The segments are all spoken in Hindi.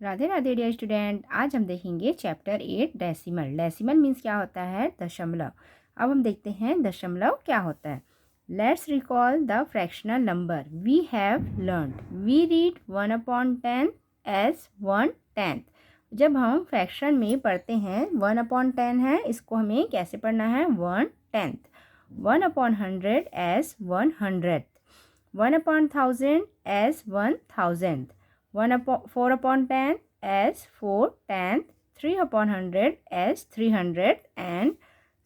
Radhe Radhe dear student. आज हम देखेंगे चैप्टर 8 डेसिमल। डेसिमल मीन्स क्या होता है? दशमलव। अब हम देखते हैं दशमलव क्या होता है। Let's recall the fractional number we have learned. We read 1/10 as 1/10। जब हम फ्रैक्शन में पढ़ते हैं 1/10 है, इसको हमें कैसे पढ़ना है? 1/10। 1/100 as 100। 1/1000 as 1000। 4/10 as 4/10, 3/100 as 300 and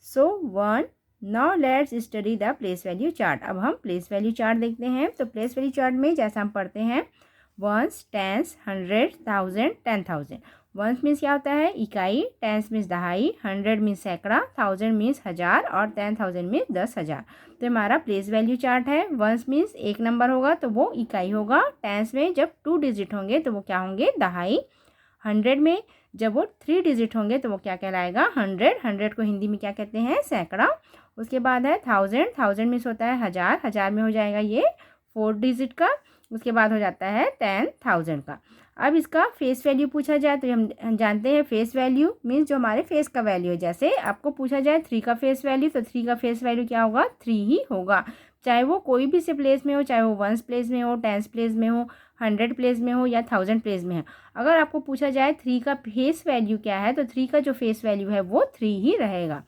so on. Now let's study the place value chart. अब हम place value chart देखते हैं। तो place value chart में जैसा हम पढ़ते हैं ones, tens, hundred, thousand, 10,000. Ones means क्या होता है? इकाई। टेंस मीन्स दहाई। 100 मीन्स सैकड़ा। 1000 मीन्स हज़ार और 10,000 मीन्स 10,000। तो हमारा प्लेस वैल्यू चार्ट है। वंस मीन्स एक नंबर होगा तो वो इकाई होगा। टेंस में जब 2 डिजिट होंगे तो वो क्या होंगे? दहाई। 100 में जब वो 3 डिजिट होंगे तो वो क्या कहलाएगा? 100। 100 को हिंदी में क्या कहते हैं? सैकड़ा। उसके बाद है 1000। 1000 मीन्स होता है हज़ार। हज़ार में हो जाएगा ये 4 डिजिट का। उसके बाद हो जाता है 10,000 का। अब इसका फेस वैल्यू पूछा जाए तो हम जानते हैं फेस वैल्यू मीन्स जो हमारे फेस का वैल्यू है। जैसे आपको पूछा जाए 3 का फेस वैल्यू तो 3 का फेस वैल्यू क्या होगा? 3 ही होगा। चाहे वो कोई भी से प्लेस में हो, चाहे वो वंस प्लेस में हो, टेंस प्लेस में हो, 100 प्लेस में हो या 1000 प्लेस में है। अगर आपको पूछा जाए 3 का फेस वैल्यू क्या है तो 3 का जो फेस वैल्यू है वो 3 ही रहेगा।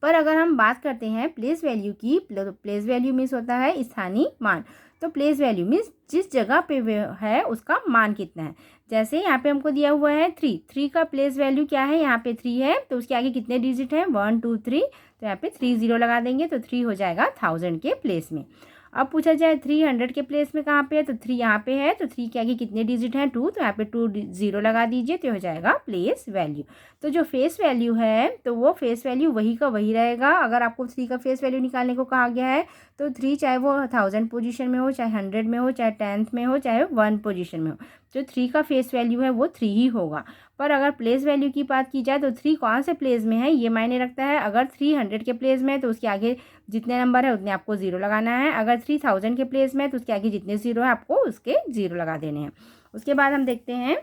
पर अगर हम बात करते हैं प्लेस वैल्यू की, प्लेस वैल्यू मीन्स होता है स्थानीय मान। तो प्लेस वैल्यू मीन्स जिस जगह पे है उसका मान कितना है। जैसे यहाँ पे हमको दिया हुआ है 3। 3 का प्लेस वैल्यू क्या है? यहाँ पे 3 है तो उसके आगे कितने डिजिट हैं? 1 2 3। तो यहाँ पे 3 0 लगा देंगे तो 3 हो जाएगा 1000 के प्लेस में। अब पूछा जाए 300 के प्लेस में कहाँ पे है तो 3 यहाँ पे है तो 3 के आगे कितने डिजिट हैं? 2। तो यहाँ पे 2 0 लगा दीजिए तो हो जाएगा प्लेस वैल्यू। तो जो फेस वैल्यू है तो वो फेस वैल्यू वही का वही रहेगा। अगर आपको 3 का फेस वैल्यू निकालने को कहा गया है तो 3 चाहे वो 1000 पोजीशन में हो, चाहे 100 में हो, चाहे 10th में हो, चाहे 1 पोजीशन में हो, जो 3 का फेस वैल्यू है वो 3 ही होगा। पर अगर प्लेस वैल्यू की बात की जाए तो 3 कौन से प्लेस में है ये मायने रखता है। अगर 300 के प्लेस में है तो उसके आगे जितने नंबर है उतने आपको 0 लगाना है। अगर 3000 के प्लेस में है तो उसके आगे जितने 0 है आपको उसके 0 लगा देने हैं। उसके बाद हम देखते हैं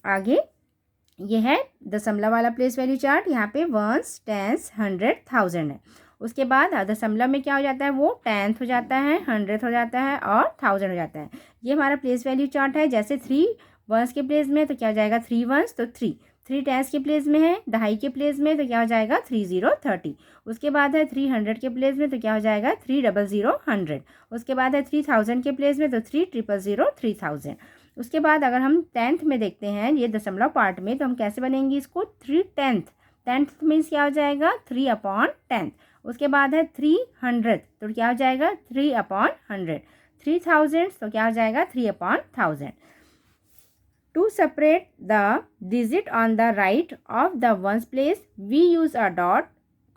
आगे, ये है दशमलव वाला प्लेस वैल्यू चार्ट। यहाँ पे वंस, टेंस, 100, 1000 है। उसके बाद दशमलव में क्या हो जाता है? वो 10th हो जाता है, 100th हो जाता है और 1000 हो जाता है। ये हमारा प्लेस वैल्यू चार्ट है। जैसे 3 वंस के प्लेस में तो क्या हो जाएगा? 3 वंस तो 3। 3 टेंस के प्लेस में है, दहाई के प्लेस में तो क्या हो जाएगा? 3 0 30। उसके बाद है 300 के प्लेस में तो क्या हो जाएगा? 3 0 0 100। उसके बाद है 3000 के प्लेस में तो 3 0 0 3000। उसके बाद अगर हम 10th में देखते हैं ये दशमलव पार्ट में तो हम कैसे बनेंगे इसको? 3/10। 10th मीन्स क्या हो जाएगा? 3/10। उसके बाद है 300 तो क्या हो जाएगा? 3/100। 3000 तो क्या हो जाएगा? 3/1000। To separate the digit on the right of the ones place, we use a dot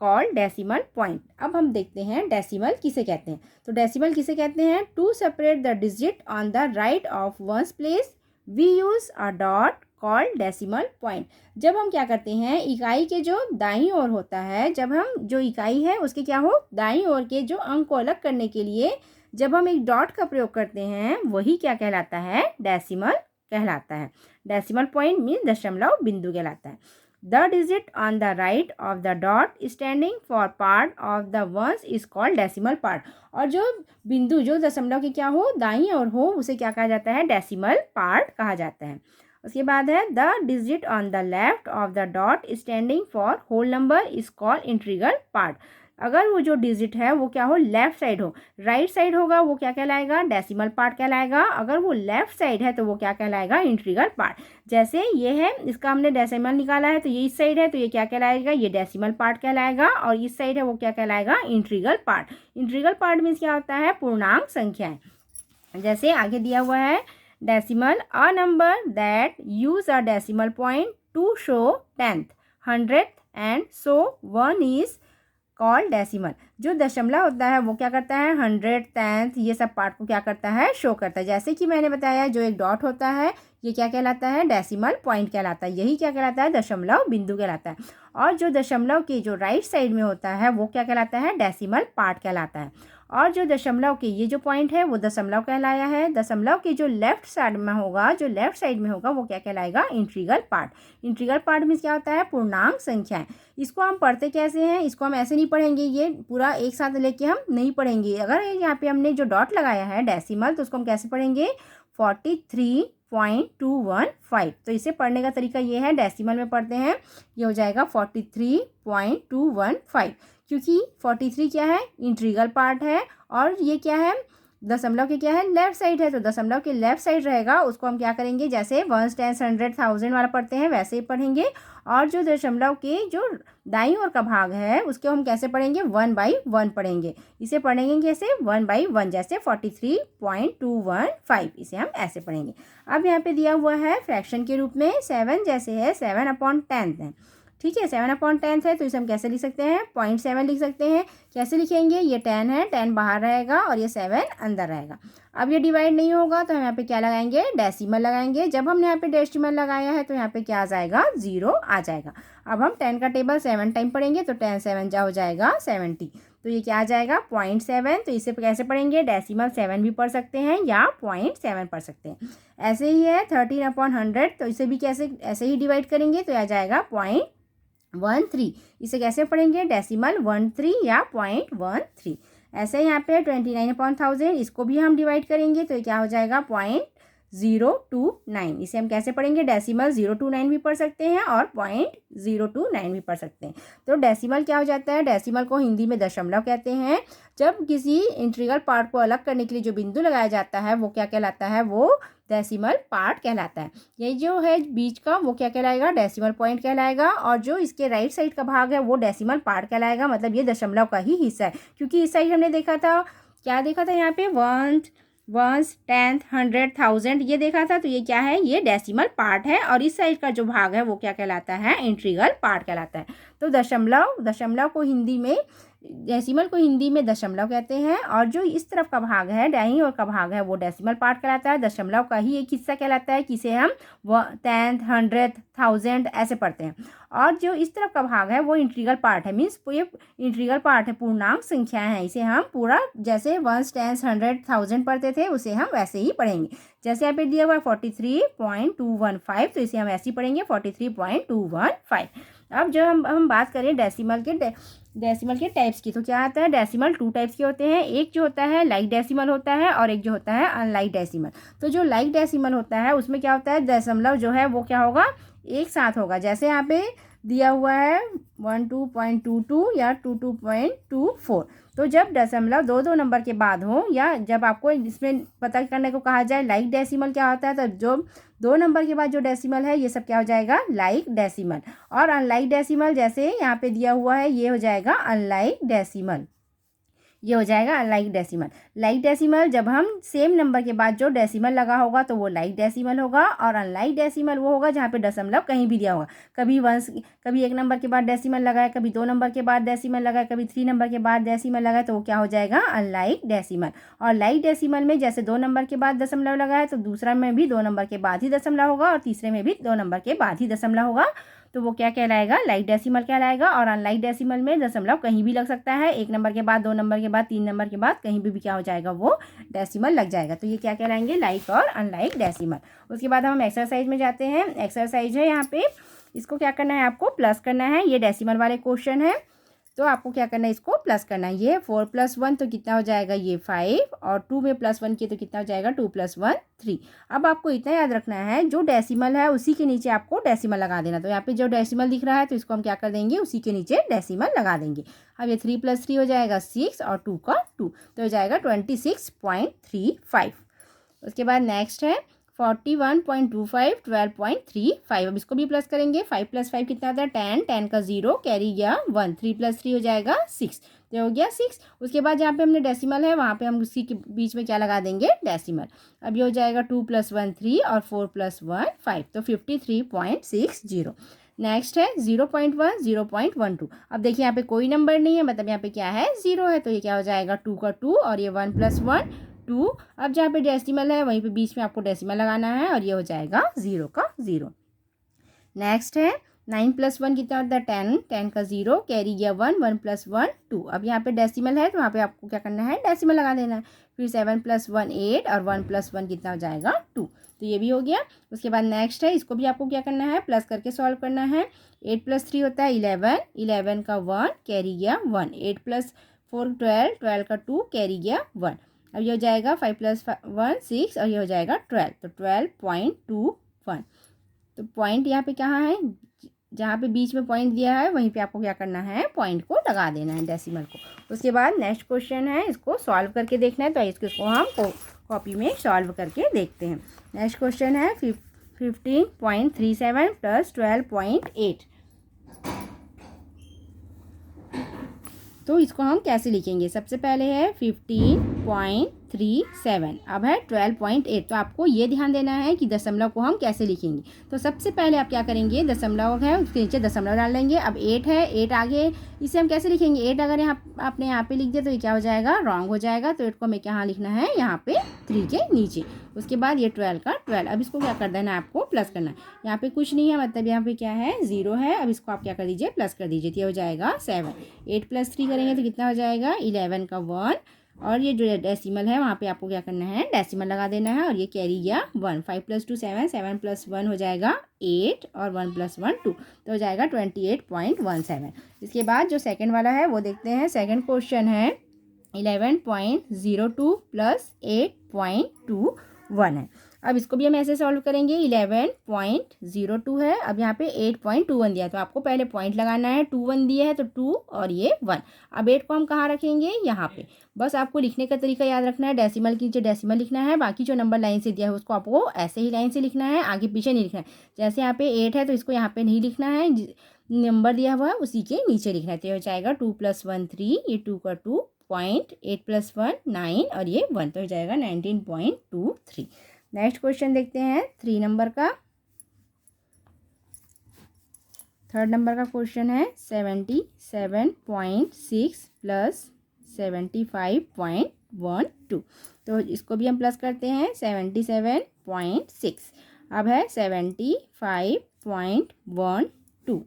called decimal point. अब हम देखते हैं डेसिमल किसे कहते हैं। तो डेसिमल किसे कहते हैं? To separate the digit on the right of ones place, we use a dot called decimal point. जब हम क्या करते हैं, इकाई के जो दाईं ओर होता है, जब हम जो इकाई है उसके क्या हो दाईं ओर के जो अंक को अलग करने के लिए जब हम एक डॉट का प्रयोग करते हैं वही क्या कहलाता है? डेसिमल कहलाता है। डेसिमल पॉइंट मीन दशमलव बिंदु कहलाता है। The digit on the right of the dot standing for part of the ones is called decimal part. और जो बिंदु जो दशमलव के क्या हो दाईं ओर हो उसे क्या कहा जाता है? डेसिमल पार्ट कहा जाता है। उसके बाद है the digit on the left of the dot standing for whole number is called integral part. अगर वो जो डिजिट है वो क्या हो लेफ्ट साइड हो, राइट साइड होगा वो क्या कहलाएगा? डेसिमल पार्ट कहलाएगा। अगर वो लेफ्ट साइड है तो वो क्या कहलाएगा? Integral part. जैसे ये है, इसका हमने डेसिमल निकाला है तो ये इस साइड है तो ये क्या कहलाएगा? ये डेसिमल पार्ट कहलाएगा। और इस साइड है वो क्या कहलाएगा? Integral part. Integral part means क्या होता है? पूर्णांक संख्याएं। जैसे आगे दिया हुआ है decimal, a number that use a decimal point two show 10th, 100th and so 1 is called decimal. जो दशमलव होता है वो क्या करता है? 100, 10th ये सब पार्ट को क्या करता है? शो करता है। जैसे कि मैंने बताया जो एक डॉट होता है ये क्या कहलाता है? डेसिमल पॉइंट कहलाता है। यही क्या कहलाता है? दशमलव बिंदु कहलाता है। और जो दशमलव के जो राइट साइड में होता है वो क्या कहलाता है? डेसिमल पार्ट कहलाता है। और जो दशमलव के ये जो पॉइंट है वो दशमलव कहलाया है। दशमलव के जो लेफ्ट साइड में होगा, जो लेफ्ट साइड में होगा वो क्या कहलाएगा? Integral part. Integral part means क्या होता है? पूर्णांक संख्याएं। इसको हम पढ़ते कैसे हैं? इसको हम ऐसे नहीं पढ़ेंगे, ये पूरा एक साथ लेके हम नहीं पढ़ेंगे। अगर यहाँ पे हमने जो डॉट लगाया है डेसिमल, तो उसको हम कैसे पढ़ेंगे? 43.215। तो इसे पढ़ने का तरीका ये है, डेसिमल में पढ़ते हैं, ये हो जाएगा 43.215, क्योंकि 43 क्या है? इंटीग्रल पार्ट है, और ये क्या है? दशमलव के क्या है? लेफ्ट साइड है। तो दशमलव के लेफ्ट साइड रहेगा, उसको हम क्या करेंगे? जैसे 1, 10, 100, 1000 वाला पढ़ते हैं वैसे ही पढ़ेंगे। और जो दशमलव के जो दाईं ओर का भाग है उसको हम कैसे पढ़ेंगे? 1/1 पढ़ेंगे। इसे पढ़ेंगे कैसे? 1/1, जैसे 43.215, इसे हम ऐसे पढ़ेंगे। अब यहाँ पे दिया हुआ है फ्रैक्शन के रूप में 7, जैसे है 7/10 है, ठीक है। 7/10 है, तो इसे हम कैसे लिख सकते हैं? 0.7 लिख सकते हैं। कैसे लिखेंगे? ये 10 है, 10 बाहर रहेगा और ये 7 अंदर रहेगा। अब ये डिवाइड नहीं होगा तो हम यहाँ पे क्या लगाएंगे? डेसिमल लगाएंगे। जब हमने यहाँ पे डेसिमल लगाया है तो यहाँ पे क्या आ जाएगा? 0 आ जाएगा। अब हम 10 का टेबल 7 टाइम पढ़ेंगे, तो 10 7 जा हो जाएगा 70। तो ये क्या आ जाएगा? 0.7। तो इसे कैसे पढ़ेंगे? डेसिमल 7 भी पढ़ सकते हैं या 0.7 पढ़ सकते हैं। ऐसे ही है 13/100, तो इसे भी कैसे ऐसे ही डिवाइड करेंगे, तो आ जाएगा 0.13। इसे कैसे पढ़ेंगे? डेसिमल 13 या 0.13। ऐसे यहाँ पे 29/1000, इसको भी हम डिवाइड करेंगे, तो क्या हो जाएगा? 0.029। इसे हम कैसे पढ़ेंगे? डेसिमल 029 भी पढ़ सकते हैं और 0.029 भी पढ़ सकते हैं। तो डेसिमल क्या हो जाता है? डेसिमल को हिंदी में दशमलव कहते हैं। जब किसी इंटीग्रल पार्ट को अलग करने के लिए जो बिंदु लगाया जाता है वो क्या कहलाता है? वो डेसिमल पार्ट कहलाता है। ये जो है बीच का वो क्या कहलाएगा? डेसिमल पॉइंट कहलाएगा। और जो इसके राइट साइड का भाग है वो डेसिमल पार्ट कहलाएगा, मतलब ये दशमलव का ही हिस्सा है। क्योंकि इस साइड हमने देखा था, क्या देखा था यहाँ पे? 1, 10, 100, 1000 ये देखा था, तो ये क्या है? ये डेसिमल पार्ट है। और इस साइड का जो भाग है वो क्या कहलाता है? इंटीग्रल पार्ट कहलाता है। तो दशमलव को हिंदी में, डेसिमल को हिंदी में दशमलव कहते हैं। और जो इस तरफ का भाग है, दाईं ओर का भाग है, वो डेसिमल पार्ट कहलाता है। दशमलव का ही एक हिस्सा कहलाता है, किसे हम 10, 100, 1000 ऐसे पढ़ते हैं। और जो इस तरफ का भाग है वो इंटीग्रल पार्ट है, मीन्स ये इंटीग्रल पार्ट है, पूर्णांक संख्या है। इसे हम पूरा जैसे 1, 10, 100, 1000 पढ़ते थे उसे हम वैसे ही पढ़ेंगे। जैसे यहाँ पे दिया हुआ है 43.215, तो इसे हम ऐसे ही पढ़ेंगे 43.215। अब जो हम बात करें डेसिमल के टाइप्स की, तो क्या आता है? डेसिमल 2 टाइप्स के होते हैं। एक जो होता है लाइक डेसिमल होता है, और एक जो होता है अनलाइक डेसिमल। तो जो लाइक डेसिमल होता है उसमें क्या होता है? दशमलव जो है वो क्या होगा? एक साथ होगा। जैसे यहाँ पे दिया हुआ है 12.22 या 22.24। तो जब दशमलव 2 नंबर के बाद हो, या जब आपको इसमें पता करने को कहा जाए लाइक डेसिमल क्या होता है, तो जो 2 नंबर के बाद जो डेसिमल है ये सब क्या हो जाएगा? Like decimal. और अनलाइक डेसिमल, जैसे यहाँ पे दिया हुआ है, ये हो जाएगा अनलाइक डेसिमल। ये हो जाएगा अनलाइक डेसिमल। लाइक डेसिमल, जब हम सेम नंबर के बाद जो डेसिमल लगा होगा तो वो लाइक डेसिमल होगा। और अनलाइक डेसिमल वो होगा जहाँ पे दशमलव कहीं भी दिया होगा। कभी 1 नंबर के बाद डेसिमल लगाए, कभी 2 नंबर के बाद डेसिमल लगाए, कभी 3 नंबर के बाद डेसिमल लगाए, तो वो क्या हो जाएगा? Unlike decimal. और लाइक डेसिमल में जैसे 2 नंबर के बाद दशमलव लगाए, तो दूसरा में भी 2 नंबर के बाद ही दशमलव होगा, और तीसरे में भी 2 नंबर के बाद ही दशमलव होगा। तो वो क्या कहलाएगा? लाइक डेसिमल कहलाएगा। और अनलाइक डेसिमल में दशमलव कहीं भी लग सकता है, 1 नंबर के बाद, 2 नंबर के बाद, 3 नंबर के बाद, कहीं भी क्या हो जाएगा? वो डेसिमल लग जाएगा। तो ये क्या कहलाएंगे? लाइक और अनलाइक डेसिमल। उसके बाद हम एक्सरसाइज में जाते हैं। एक्सरसाइज है यहाँ पे, इसको क्या करना है? आपको प्लस करना है। ये डेसिमल वाले क्वेश्चन है, तो आपको क्या करना है? इसको प्लस करना है। ये 4 + 1 तो कितना हो जाएगा? ये 5। और 2 में +1 किए तो कितना हो जाएगा? 2 + 1 3। अब आपको इतना याद रखना है, जो डेसिमल है उसी के नीचे आपको डेसिमल लगा देना। तो यहाँ पे जो डेसिमल दिख रहा है तो इसको हम क्या कर देंगे? उसी के नीचे डेसिमल लगा देंगे। अब ये 3 + 3 हो जाएगा 6, और 2 का 2, तो हो जाएगा 26.35। उसके बाद नेक्स्ट है 41.25 12.35। अब इसको भी प्लस करेंगे। 5 + 5 कितना आता है? 10, 10 का 0 कैरी गया 1, 3 + 3 हो जाएगा 6, तो हो गया 6। उसके बाद जहाँ पे हमने डेसिमल है वहाँ पे हम उसी के बीच में क्या लगा देंगे? डेसिमल। अब ये हो जाएगा 2 + 1 3 और 4 + 1 5, तो 53.60। नेक्स्ट है 0.1 0.12। अब देखिए यहाँ पे कोई नंबर नहीं है, मतलब यहाँ पे क्या है? 0 है, तो ये क्या हो जाएगा? 2 का 2 और ये 1 + 1 2। अब जहाँ पे डेसिमल है वहीं पे बीच में आपको डेसिमल लगाना है, और ये हो जाएगा 0 का 0। नेक्स्ट है 9 + 1 कितना होता है 10, 10 का 0 कैरी गया 1, 1 + 1 2। अब यहाँ पे डेसिमल है तो वहाँ पे आपको क्या करना है, डेसिमल लगा देना है। फिर 7 + 1 8 और 1 + 1 कितना हो जाएगा 2। तो ये भी हो गया। उसके बाद नेक्स्ट है, इसको भी आपको क्या करना है, प्लस करके सॉल्व करना है। 8 + 3 होता है 11, 11 का 1 कैरी गया 1, 8 + 4 12, 12 का 2 कैरी गया 1। अब ये हो जाएगा 5 + 1 6 और ये हो जाएगा 12, तो 12.21। तो पॉइंट यहाँ पे कहाँ है, जहाँ पे बीच में पॉइंट दिया है वहीं पे आपको क्या करना है, पॉइंट को लगा देना है, डेसिमल को। उसके बाद नेक्स्ट क्वेश्चन है, इसको सॉल्व करके देखना है। तो इसको हम कॉपी में सॉल्व करके देखते हैं। नेक्स्ट क्वेश्चन है 15.37 + 12.8। तो इसको हम कैसे लिखेंगे, सबसे पहले है 15.37, अब है 12.8। तो आपको ये ध्यान देना है कि दशमलव को हम कैसे लिखेंगे। तो सबसे पहले आप क्या करेंगे, दशमलव है उसके नीचे दशमलव डाल लेंगे। अब 8 है, 8 आगे इसे हम कैसे लिखेंगे, 8 अगर आपने यहाँ पे लिख दिया तो ये क्या हो जाएगा, रॉन्ग हो जाएगा। तो 8 को हमें कहाँ लिखना है, यहाँ पे 3 के नीचे। उसके बाद ये 12 का 12, अब इसको क्या कर देना है, आपको प्लस करना है। यहाँ पे कुछ नहीं है, मतलब यहाँ पे क्या है, 0 है। अब इसको आप क्या कर दीजिए, प्लस कर दीजिए, तो ये हो जाएगा 7। 8 + 3 करेंगे तो कितना हो जाएगा 11 का 1, और ये जो डेसिमल है वहाँ पे आपको क्या करना है, डेसिमल लगा देना है। और ये कैरी गया 1, 5 + 2 7, 7 + 1 हो जाएगा 8 और 1 + 1 2, तो हो जाएगा 28.17। इसके बाद जो सेकंड वाला है वो देखते हैं। सेकंड क्वेश्चन है 11.02 + 8.21 है। अब इसको भी हम ऐसे सॉल्व करेंगे। 11.02 है, अब यहाँ पे 8.21 दिया है तो आपको पहले पॉइंट लगाना है। 21 दिया है तो 2 और ये 1। अब 8 को हम कहाँ रखेंगे, यहाँ पे। बस आपको लिखने का तरीका याद रखना है, डेसिमल के नीचे डेसिमल लिखना है। बाकी जो नंबर लाइन से दिया है उसको आपको ऐसे ही लाइन से लिखना है, आगे पीछे नहीं लिखना है। जैसे यहाँ पे 8 है तो इसको यहाँ पे नहीं लिखना है, नंबर दिया हुआ है उसी के नीचे लिखना है। तो ये हो जाएगा 2 + 1 3, ये 2 का 2 पॉइंट, 8 + 1 9 और ये 1, तो हो जाएगा 19.23। नेक्स्ट क्वेश्चन देखते हैं 3 नंबर का। थर्ड नंबर का क्वेश्चन है 77.6 + 75.12। तो इसको भी हम प्लस करते हैं। 77.6 अब है 75.12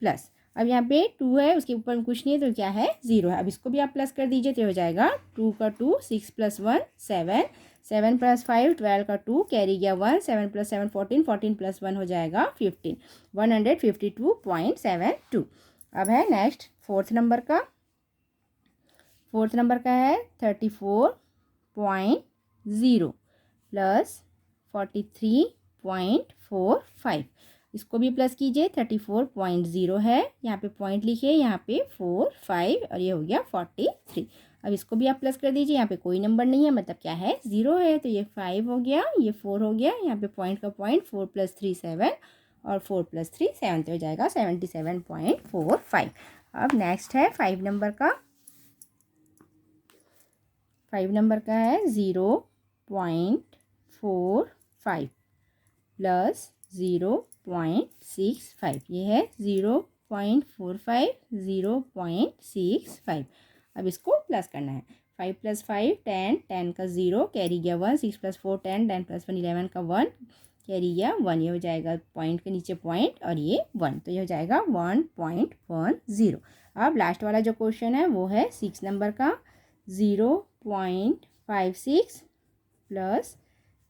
प्लस, अब यहाँ पे 2 है उसके ऊपर कुछ नहीं है तो क्या है, 0 है। अब इसको भी आप प्लस कर दीजिए तो हो जाएगा 2 का 2 6 + 1 7, 7 + 5 12 का 2 कैरी गया 1, 7 + 7 14, 14 + 1 हो जाएगा 15, 152.72। अब है नेक्स्ट फोर्थ नंबर का। फोर्थ नंबर का है 34.0 + 43.45। इसको भी प्लस कीजिए। 34.0 है, यहाँ पे पॉइंट लिखिए, यहाँ पे 4 5 और ये हो गया 43। अब इसको भी आप प्लस कर दीजिए, यहाँ पे कोई नंबर नहीं है मतलब क्या है, 0 है। तो ये 5 हो गया, ये 4 हो गया, यहाँ पे पॉइंट का पॉइंट 4 + 3 7 और 4 + 3 7, तो हो जाएगा 77.45। अब नेक्स्ट है 5 नंबर का। 5 नंबर का है 0.45 + 0.65, ये है 0.45 0.65। अब इसको प्लस करना है। 5 + 5 10, 10 का 0 कैरी गया 1, 6 + 4 10, 10 + 1 11 का 1 कैरी गया 1, ये हो जाएगा पॉइंट के नीचे पॉइंट और ये 1, तो ये हो जाएगा 1.10। अब लास्ट वाला जो क्वेश्चन है वो है 6 नंबर का। 0.56 +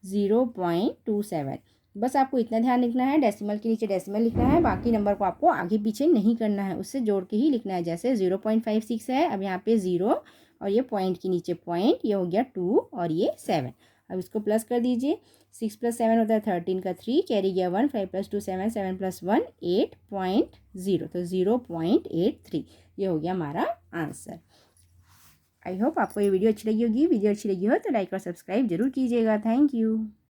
0.27। बस आपको इतना ध्यान लिखना है, डेसिमल के नीचे डेसिमल लिखना है, बाकी नंबर को आपको आगे पीछे नहीं करना है, उससे जोड़ के ही लिखना है। जैसे 0.56 है, अब यहाँ पे 0 और ये पॉइंट के नीचे पॉइंट, ये हो गया 2 और ये 7। अब इसको प्लस कर दीजिए। 6 + 7 होता है 13 का 3 कैरी गया 1, 5 + 2 7, 7 + 1 8.0, तो 0.83 ये हो गया हमारा आंसर। आई होप आपको ये वीडियो अच्छी लगी होगी। वीडियो अच्छी लगी हो तो लाइक और सब्सक्राइब जरूर कीजिएगा। Thank you.